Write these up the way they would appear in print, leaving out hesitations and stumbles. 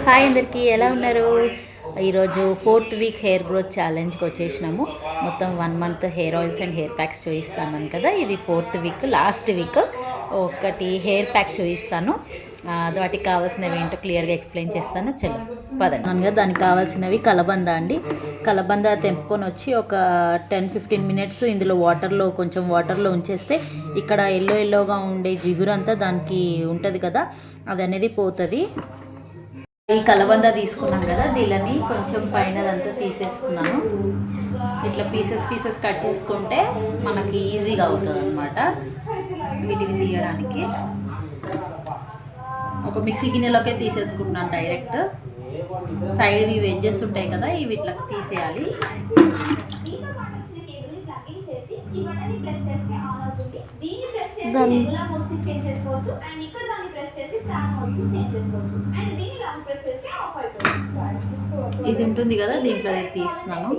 Hi అందరికీ ఎలా ఉన్నారు? ఈరోజు 4th వీక్ హెయిర్ గ్రోత్ ఛాలెంజ్కి వచ్చేసినాము. మొత్తం 1 month hair oils and hair packs చూపిస్తాను కదా. ఇది 4th వీక్, లాస్ట్ వీక్. ఒకటి హెయిర్ ప్యాక్ చూపిస్తాను, వాటికి కావాల్సినవి ఏంటో క్లియర్గా ఎక్స్ప్లెయిన్ చేస్తాను. చలో పదండి. దానికి కావాల్సినవి కలబంద అండి. కలబంద తెంపుకొని వచ్చి ఒక 10-15 మినిట్స్ ఇందులో కొంచెం వాటర్లో ఉంచేస్తే ఇక్కడ ఎల్లోగా ఉండే జిగురంతా దానికి ఉంటుంది కదా, అది అనేది పోతుంది. ఈ కలబంద తీసుకున్నాం కదా, దీనిని కొంచెం పైనదంతా తీసేస్తున్నాను. ఇట్లా పీసెస్ కట్ చేసుకుంటే మనకి ఈజీగా అవుతుంది అనమాట వీటిని తీయడానికి. ఒక మిక్సీ గిన్నెలోకే తీసేసుకుంటున్నాను డైరెక్ట్. సైడ్వి వెజ్జెస్ ఉంటాయి కదా, ఇవి ఇట్లా తీసేయాలి. ఇది ఉంటుంది కదా, దీంట్లో తీస్తున్నాను.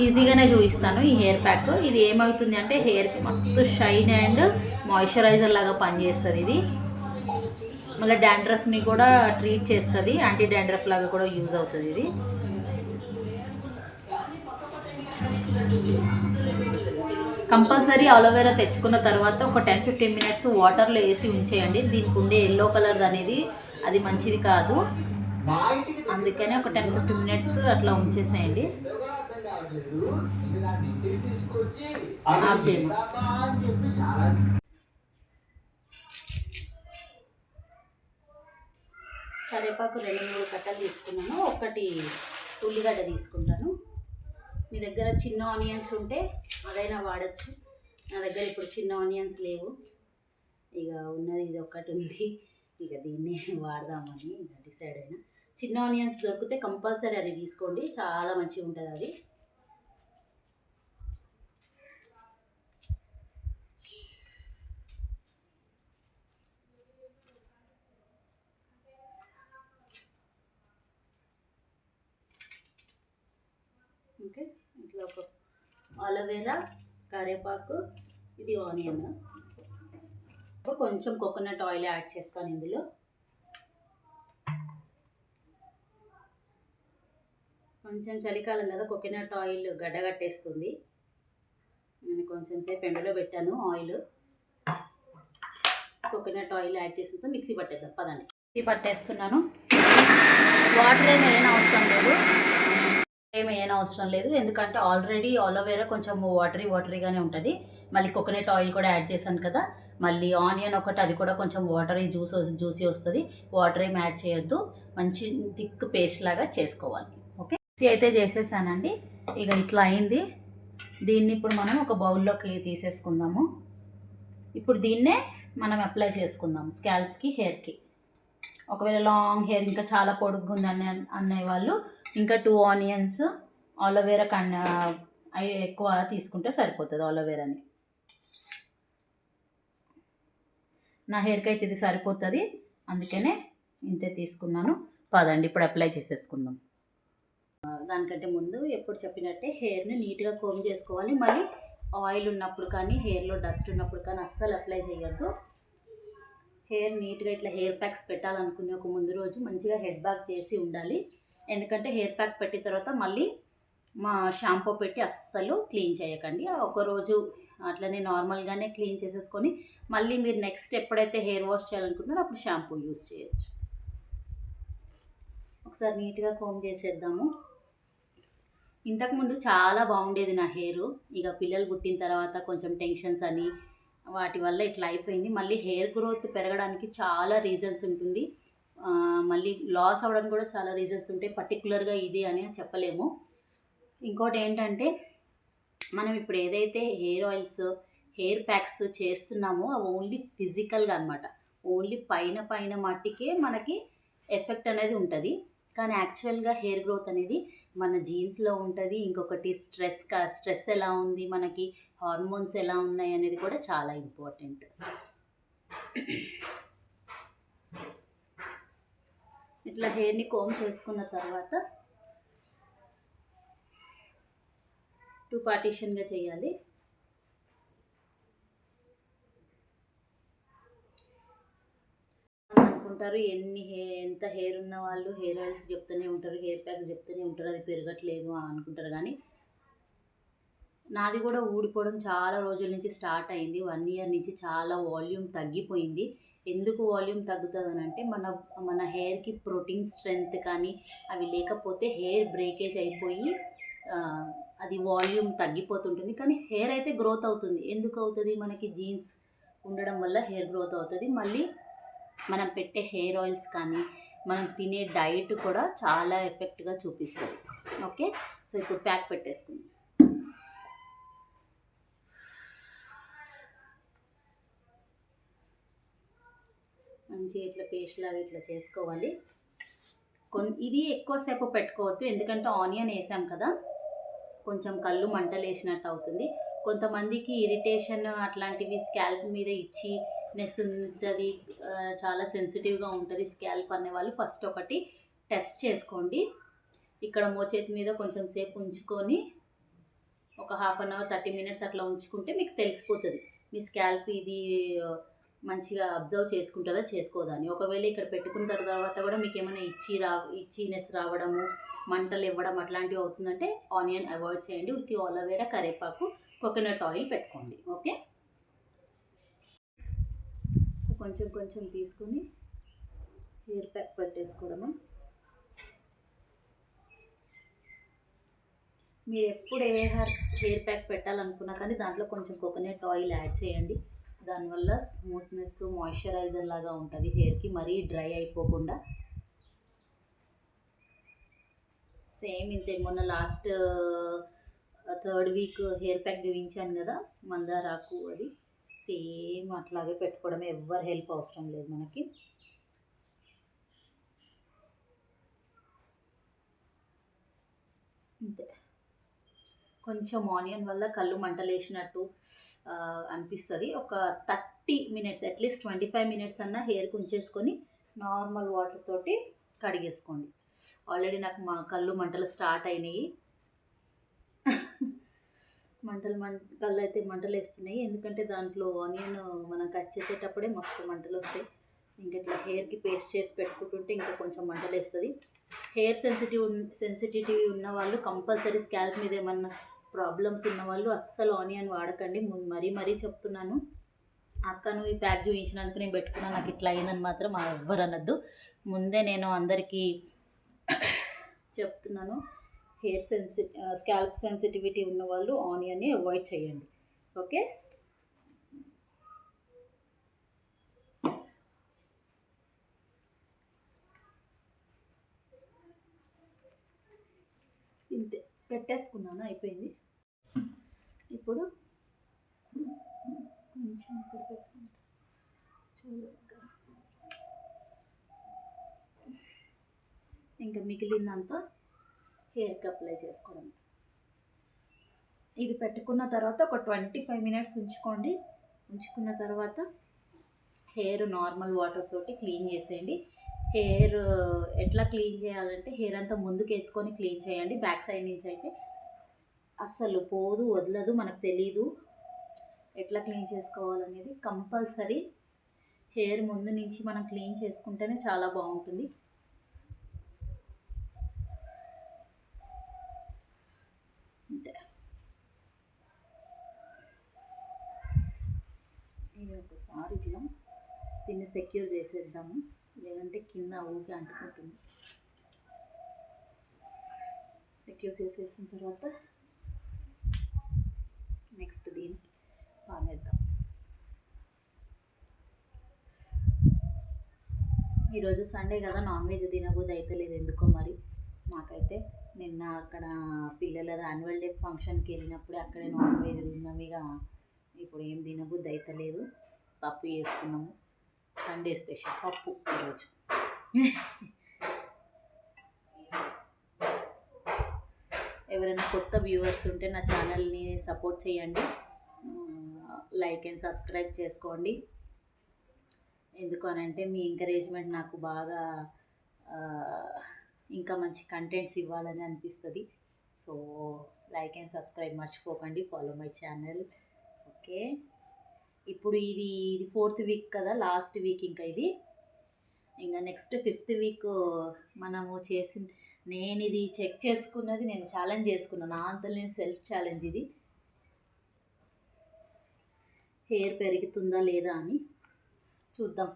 ఈజీగానే చూపిస్తాను ఈ హెయిర్ ప్యాక్. ఇది ఏమవుతుంది అంటే హెయిర్కి మస్తు షైన్ అండ్ మాయిశ్చరైజర్ లాగా పనిచేస్తుంది ఇది. మళ్ళీ డాండ్రఫ్ని కూడా ట్రీట్ చేస్తుంది, యాంటీ డాండ్రఫ్ లాగా కూడా యూజ్ అవుతుంది ఇది. కంపల్సరీ అలోవెరా తెచ్చుకున్న తర్వాత ఒక 10-15 మినిట్స్ వాటర్లో వేసి ఉంచేయండి. దీనికి ఉండే ఎల్లో కలర్ అనేది అది మంచిది కాదు, అందుకని ఒక 10-15 మినిట్స్ అట్లా ఉంచేసేయండి. ఆఫ్ చేయండి. కరివేపాకు 2-3 కట్టలు తీసుకున్నాను. ఒకటి ఉల్లిగడ్డ తీసుకుంటాను. మీ దగ్గర చిన్న ఆనియన్స్ ఉంటే అదైనా వాడచ్చు. నా దగ్గర ఇప్పుడు చిన్న ఆనియన్స్ లేవు, ఇక ఉన్నది ఇది ఒకటి ఉంది. ఇక దీన్ని వాడదామని డిసైడ్ అయినా. చిన్న ఆనియన్స్ దొరికితే కంపల్సరీ అది తీసుకోండి, చాలా మంచిగా ఉంటుంది అది. ఓకే, ఇట్లా ఒక అలోవెరా, కరివేపాకు, ఇది ఆనియన్. ఇప్పుడు కొంచెం కోకోనట్ ఆయిల్ యాడ్ చేస్తాను ఇందులో. కొంచెం చలికాలం కదా, కోకోనట్ ఆయిల్ గడ్డగట్టేస్తుంది. నేను కొంచెం సేపు ఎండలో పెట్టాను ఆయిల్. కోకోనట్ ఆయిల్ యాడ్ చేసిన మిక్సీ పట్టేద్దాం పదండి. మిక్సీ పట్టేస్తున్నాను. వాటర్ ఏమైనా అవసరం లేదు, ఎందుకంటే ఆల్రెడీ అలోవెరా కొంచెం వాటరీగానే ఉంటుంది. మళ్ళీ కోకోనట్ ఆయిల్ కూడా యాడ్ చేశాను కదా, మళ్ళీ ఆనియన్ ఒకటి, అది కూడా కొంచెం జ్యూసీ వస్తుంది. వాటర్ ఏమి యాడ్ చేయొద్దు, మంచి థిక్ పేస్ట్ లాగా చేసుకోవాలి. ఓకే, అయితే చేసేసానండి. ఇక ఇట్లా అయింది. దీన్ని ఇప్పుడు మనం ఒక బౌల్లోకి తీసేసుకుందాము. ఇప్పుడు దీన్నే మనం అప్లై చేసుకుందాం స్కాల్ప్కి, హెయిర్కి. ఒకవేళ లాంగ్ హెయిర్ ఇంకా చాలా పొడుగ్గా ఉందని అనే వాళ్ళు ఇంకా 2 ఆనియన్స్, అలోవెరా ఎక్కువ తీసుకుంటే సరిపోతుంది అలోవెరాని. నా హెయిర్కి అయితే ఇది సరిపోతుంది, అందుకనే ఇంతే తీసుకున్నాను. పదండి ఇప్పుడు అప్లై చేసేసుకుందాం. దానికంటే ముందు ఎప్పుడు చెప్పినట్టే హెయిర్ని నీట్గా కోమ్ చేసుకోవాలి. మళ్ళీ ఆయిల్ ఉన్నప్పుడు కానీ, హెయిర్లో డస్ట్ ఉన్నప్పుడు కానీ అస్సలు అప్లై చేయొద్దు. హెయిర్ నీట్గా ఇట్లా హెయిర్ ప్యాక్స్ పెట్టాలనుకునే ఒక ముందు రోజు మంచిగా హెడ్ బాత్ చేసి ఉండాలి. ఎందుకంటే హెయిర్ ప్యాక్ పెట్టిన తర్వాత మళ్ళీ షాంపూ పెట్టి అస్సలు క్లీన్ చేయకండి. ఒకరోజు అట్లనే నార్మల్గానే క్లీన్ చేసేసుకొని మళ్ళీ మీరు నెక్స్ట్ ఎప్పుడైతే హెయిర్ వాష్ చేయాలనుకుంటున్నారో అప్పుడు షాంపూ యూస్ చేయొచ్చు. ఒకసారి నీట్గా కోమ్ చేసేద్దాము. ఇంతకుముందు చాలా బాగుండేది నా హెయిర్. ఇక పిల్లలు పుట్టిన తర్వాత కొంచెం టెన్షన్స్ అని వాటి వల్ల ఇట్లా అయిపోయింది. మళ్ళీ హెయిర్ గ్రోత్ పెరగడానికి చాలా రీజన్స్ ఉంటుంది, మళ్ళీ లాస్ అవ్వడానికి కూడా చాలా రీజన్స్ ఉంటాయి. పర్టికులర్గా ఇది అని చెప్పలేము. ఇంకోటి ఏంటంటే మనం ఇప్పుడు ఏదైతే హెయిర్ ఆయిల్స్, హెయిర్ ప్యాక్స్ చేస్తున్నామో అవి ఓన్లీ ఫిజికల్గా అనమాట, ఓన్లీ పైన మట్టికే మనకి ఎఫెక్ట్ అనేది ఉంటుంది. కానీ యాక్చువల్గా హెయిర్ గ్రోత్ అనేది మన జీన్స్లో ఉంటుంది. ఇంకొకటి స్ట్రెస్ ఎలా ఉంది, మనకి హార్మోన్స్ ఎలా ఉన్నాయి అనేది కూడా చాలా ఇంపార్టెంట్. ఇట్లా హెయిర్ని కోమ్ చేసుకున్న తర్వాత 2 పార్టీషన్గా చేయాలి. ఉంటారు, ఎంత హెయిర్ ఉన్న వాళ్ళు హెయిర్ ఆయిల్స్ చెప్తూనే ఉంటారు, హెయిర్ ప్యాక్స్ చెప్తూనే ఉంటారు, అది పెరగట్లేదు అని అనుకుంటారు. కానీ నాది కూడా ఊడిపోవడం చాలా రోజుల నుంచి స్టార్ట్ అయింది. 1 ఇయర్ నుంచి చాలా వాల్యూమ్ తగ్గిపోయింది. ఎందుకు వాల్యూమ్ తగ్గుతుంది అంటే మన హెయిర్కి ప్రోటీన్ స్ట్రెంగ్త్ కానీ అవి లేకపోతే హెయిర్ బ్రేకేజ్ అయిపోయి అది వాల్యూమ్ తగ్గిపోతుంటుంది. కానీ హెయిర్ అయితే గ్రోత్ అవుతుంది. ఎందుకు అవుతుంది? మనకి జీన్స్ ఉండడం వల్ల హెయిర్ గ్రోత్ అవుతుంది. మళ్ళీ మనం పెట్టే హెయిర్ ఆయిల్స్ కానీ మనం తినే డైట్ కూడా చాలా ఎఫెక్ట్గా చూపిస్తుంది. ఓకే, సో ఇప్పుడు ప్యాక్ పెట్టేసుకుందాం. మంచిగా ఇట్లా పేస్ట్ లాగా ఇట్లా చేసుకోవాలి. ఇది ఎక్కువసేపు పెట్టుకోవద్దు, ఎందుకంటే ఆనియన్ వేసాం కదా, కొంచెం కళ్ళు మంటలు వేసినట్టు అవుతుంది. కొంతమందికి ఇరిటేషన్ అట్లాంటివి స్కాల్ప్ మీద ఇచ్చినెస్ ఉంటుంది, చాలా సెన్సిటివ్గా ఉంటుంది స్కాల్ప్ అనేవాళ్ళు ఫస్ట్ ఒకటి టెస్ట్ చేసుకోండి. ఇక్కడ మోచేతి మీద కొంచెం సేపు ఉంచుకొని ఒక 1/2 అవర్ 30 మినిట్స్ అట్లా ఉంచుకుంటే మీకు తెలిసిపోతుంది మీ స్కాల్ప్ ఇది మంచిగా అబ్జర్వ్ చేసుకుంటుందా చేసుకోదా అని. ఒకవేళ ఇక్కడ పెట్టుకున్న తర్వాత కూడా మీకు ఏమైనా ఇచ్చినెస్ రావడము, మంటలు ఇవ్వడం అట్లాంటివి అవుతుందంటే ఆనియన్ అవాయిడ్ చేయండి. ఉత్తి ఆలోవేరా, కరివేపాకు, కోకోనట్ ఆయిల్ పెట్టుకోండి. ఓకే, కొంచెం కొంచెం తీసుకొని హెయిర్ ప్యాక్ పెట్టేసుకోవడమే. మీరు ఎప్పుడు హెయిర్ ప్యాక్ పెట్టాలనుకున్నా కానీ దాంట్లో కొంచెం కోకోనట్ ఆయిల్ యాడ్ చేయండి. దానివల్ల స్మూత్నెస్, మాయిశ్చరైజర్ లాగా ఉంటుంది హెయిర్కి, మరీ డ్రై అయిపోకుండా. సేమ్ ఇంతే, మొన్న last 3rd week hair pack చూపించాను కదా, మందారాకు, అది సేమ్ అట్లాగే పెట్టుకోవడమే. ఎవ్వరు హెల్ప్ అవసరం లేదు మనకి. అంతే, కొంచెం ఆనియన్ వల్ల కళ్ళు మంటలేసినట్టు అనిపిస్తుంది. ఒక 30 మినిట్స్, అట్లీస్ట్ 25 మినిట్స్ అన్న హెయిర్కి ఉంచేసుకొని నార్మల్ వాటర్ తోటి కడిగేసుకోండి. ఆల్రెడీ నాకు కళ్ళు మంటలు స్టార్ట్ అయినాయి. కళ్ళు అయితే మంటలు వేస్తున్నాయి, ఎందుకంటే దాంట్లో ఆనియన్ మనం కట్ చేసేటప్పుడే మస్తు మంటలు వస్తాయి. ఇంకా ఇట్లా హెయిర్కి పేస్ట్ చేసి పెట్టుకుంటుంటే ఇంకా కొంచెం మంటలు వేస్తుంది. హెయిర్ సెన్సిటివిటీ ఉన్న వాళ్ళు కంపల్సరీ, స్కాల్ప్ మీద ఏమన్నా ప్రాబ్లమ్స్ ఉన్న వాళ్ళు అస్సలు ఆనియన్ వాడకండి. మరీ చెప్తున్నాను. అక్కను ఈ ప్యాక్ చూపించినందుకు నేను పెట్టుకున్నా, నాకు ఇట్లా అయిందని మాత్రం ఎవ్వరు అనొద్దు. ముందే నేను అందరికీ చెప్తున్నాను, స్కాల్ప్ సెన్సిటివిటీ ఉన్న వాళ్ళు ఆనియన్ని అవాయిడ్ చేయండి. ఓకే, ఇంతే పెట్టేసుకున్నాను, అయిపోయింది. ఇప్పుడు కొంచెం ఇక్కడ పెట్టుకుంటా, ఇంకా మిగిలిందంతా హెయిర్కి అప్లై చేసుకోవడం. ఇది పెట్టుకున్న తర్వాత ఒక 25 మినిట్స్ ఉంచుకోండి. ఉంచుకున్న తర్వాత హెయిర్ నార్మల్ వాటర్ తోటి క్లీన్ చేసేయండి. హెయిర్ ఎట్లా క్లీన్ చేయాలంటే హెయిర్ అంతా ముందుకు వేసుకొని క్లీన్ చేయండి. బ్యాక్ సైడ్ నుంచి అయితే అస్సలు పోదు, వదలదు. మనకు తెలీదు ఎట్లా క్లీన్ చేసుకోవాలనేది. కంపల్సరీ హెయిర్ ముందు నుంచి మనం క్లీన్ చేసుకుంటేనే చాలా బాగుంటుంది. అంతే, ఇది ఒకసారి ఇట్లా దీన్ని సెక్యూర్ చేసేద్దాము, లేదంటే కింద ఊరికి అంటుకుంటుంది. సెక్యూర్ చేసేసిన తర్వాత నెక్స్ట్ దీనికి పామేద్దాం. ఈరోజు సండే కదా, నాన్ వెజ్ తినబోదు అయితే లేదు ఎందుకో మరి. మాకైతే నిన్న అక్కడ పిల్లల యాన్యువల్ డే ఫంక్షన్కి వెళ్ళినప్పుడే అక్కడే నాన్ వెజ్ తిన్నాము. ఇక ఇప్పుడు ఏం తినబుద్ధి అయితే లేదు. పప్పు చేసుకున్నాము, సండే స్పెషల్ పప్పు ఈరోజు. ఎవరైనా కొత్త వ్యూవర్స్ ఉంటే నా ఛానల్ని సపోర్ట్ చేయండి, లైక్ అండ్ సబ్స్క్రైబ్ చేసుకోండి. ఎందుకు అనంటే మీ ఎంకరేజ్మెంట్ నాకు బాగా ఇంకా మంచి కంటెంట్స్ ఇవ్వాలని అనిపిస్తుంది. సో లైక్ అండ్ సబ్స్క్రైబ్ మర్చిపోకండి, ఫాలో మై ఛానల్. ఓకే, ఇప్పుడు ఇది 4th వీక్ కదా, లాస్ట్ వీక్ ఇంకా ఇది. ఇంకా నెక్స్ట్ 5th వీక్ మనము నేను ఇది చెక్ చేసుకున్నది, నేను ఛాలెంజ్ చేసుకున్నాను నా అంతా, నేను సెల్ఫ్ ఛాలెంజ్ ఇది. హెయిర్ పెరుగుతుందా లేదా అని చూద్దాం.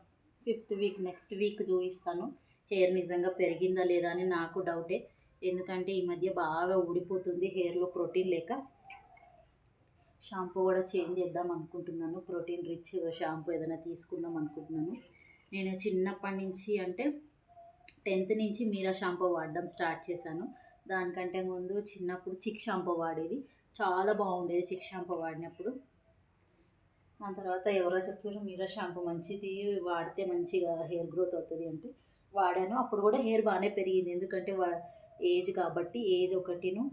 5th వీక్ నెక్స్ట్ వీక్ చూపిస్తాను హెయిర్ నిజంగా పెరిగిందా లేదా అని. నాకు డౌటే, ఎందుకంటే ఈ మధ్య బాగా ఊడిపోతుంది హెయిర్లో ప్రోటీన్ లేక. షాంపూ కూడా చేంజ్ చేద్దాం అనుకుంటున్నాను, ప్రోటీన్ రిచ్ షాంపూ ఏదైనా తీసుకుందాం అనుకుంటున్నాను. నేను చిన్నప్పటి నుంచి అంటే 10th నుంచి మీరా షాంపూ వాడడం స్టార్ట్ చేశాను. దానికంటే ముందు చిన్నప్పుడు చిక్ షాంపూ వాడేది, చాలా బాగుండేది చిక్ షాంపూ వాడినప్పుడు. దాని తర్వాత ఎవరో చెప్పారు మీరా షాంపూ మంచిది, వాడితే మంచిగా హెయిర్ గ్రోత్ అవుతుంది అంటే వాడాను. అప్పుడు కూడా హెయిర్ బాగానే పెరిగింది, ఎందుకంటే ఏజ్ కాబట్టి. ఏజ్ ఒకటిను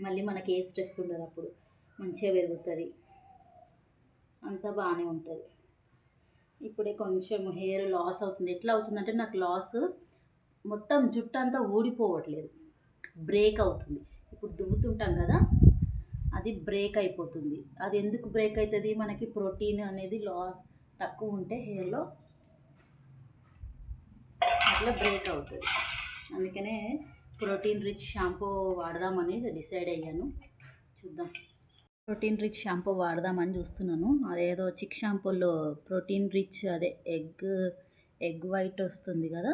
మళ్ళీ మనకి ఏ స్ట్రెస్ ఉండదు, అప్పుడు మంచిగా పెరుగుతుంది, అంతా బాగానే ఉంటుంది. ఇప్పుడే కొంచెం హెయిర్ లాస్ అవుతుంది. ఎట్లా అవుతుందంటే నాకు లాస్ మొత్తం జుట్టు అంతా ఊడిపోవట్లేదు, బ్రేక్ అవుతుంది. ఇప్పుడు దువ్వుతుంటాం కదా, అది బ్రేక్ అయిపోతుంది. అది ఎందుకు బ్రేక్ అవుతుంది, మనకి ప్రోటీన్ అనేది తక్కువ ఉంటే హెయిర్లో అట్లా బ్రేక్ అవుతుంది. అందుకనే ప్రోటీన్ రిచ్ షాంపూ వాడదామని డిసైడ్ అయ్యాను. చూద్దాం, ప్రోటీన్ రిచ్ షాంపూ వాడదామని చూస్తున్నాను. అదేదో చిక్ షాంపూలో ప్రోటీన్ రిచ్ అదే ఎగ్ వైట్ వస్తుంది కదా,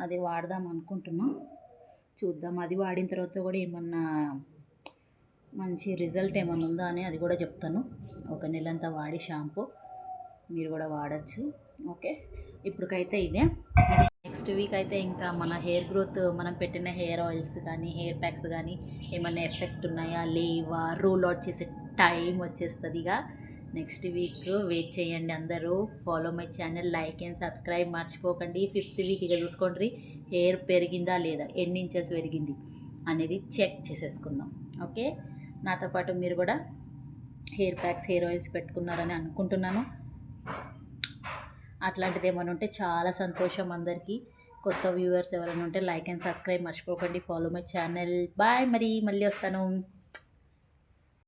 అది వాడదాం అనుకుంటున్నాం. చూద్దాం, అది వాడిన తర్వాత కూడా ఏమన్నా మంచి రిజల్ట్ ఏమన్నా ఉందా అని అది కూడా చెప్తాను. ఒక నెలంతా వాడి షాంపూ మీరు కూడా వాడచ్చు. ఓకే, ఇప్పటికైతే ఇదే. నెక్స్ట్ వీక్ అయితే ఇంకా మన హెయిర్ గ్రోత్, మనం పెట్టిన హెయిర్ ఆయిల్స్ కానీ హెయిర్ ప్యాక్స్ కానీ ఏమైనా ఎఫెక్ట్ ఉన్నాయా లేవా, రోల్ అవుట్ చేసే టైం వచ్చేస్తుంది. ఇక నెక్స్ట్ వీక్ వెయిట్ చేయండి అందరూ. Follow my channel, like and subscribe మర్చిపోకండి. 5th వీక్ ఇక చూసుకోండి హెయిర్ పెరిగిందా లేదా, ఎన్ని ఇంచెస్ పెరిగింది అనేది చెక్ చేసేసుకుందాం. ఓకే, నాతో పాటు మీరు కూడా హెయిర్ ప్యాక్స్ హెయిర్ ఆయిల్స్ పెట్టుకున్నారని అనుకుంటున్నాను. అట్లాంటిది ఏమైనా ఉంటే చాలా సంతోషం అందరికీ. కొత్త వ్యూవర్స్ ఎవరైనా ఉంటే లైక్ అండ్ సబ్స్క్రైబ్ మర్చిపోకండి. Follow my channel. బాయ్, మళ్ళీ వస్తాను.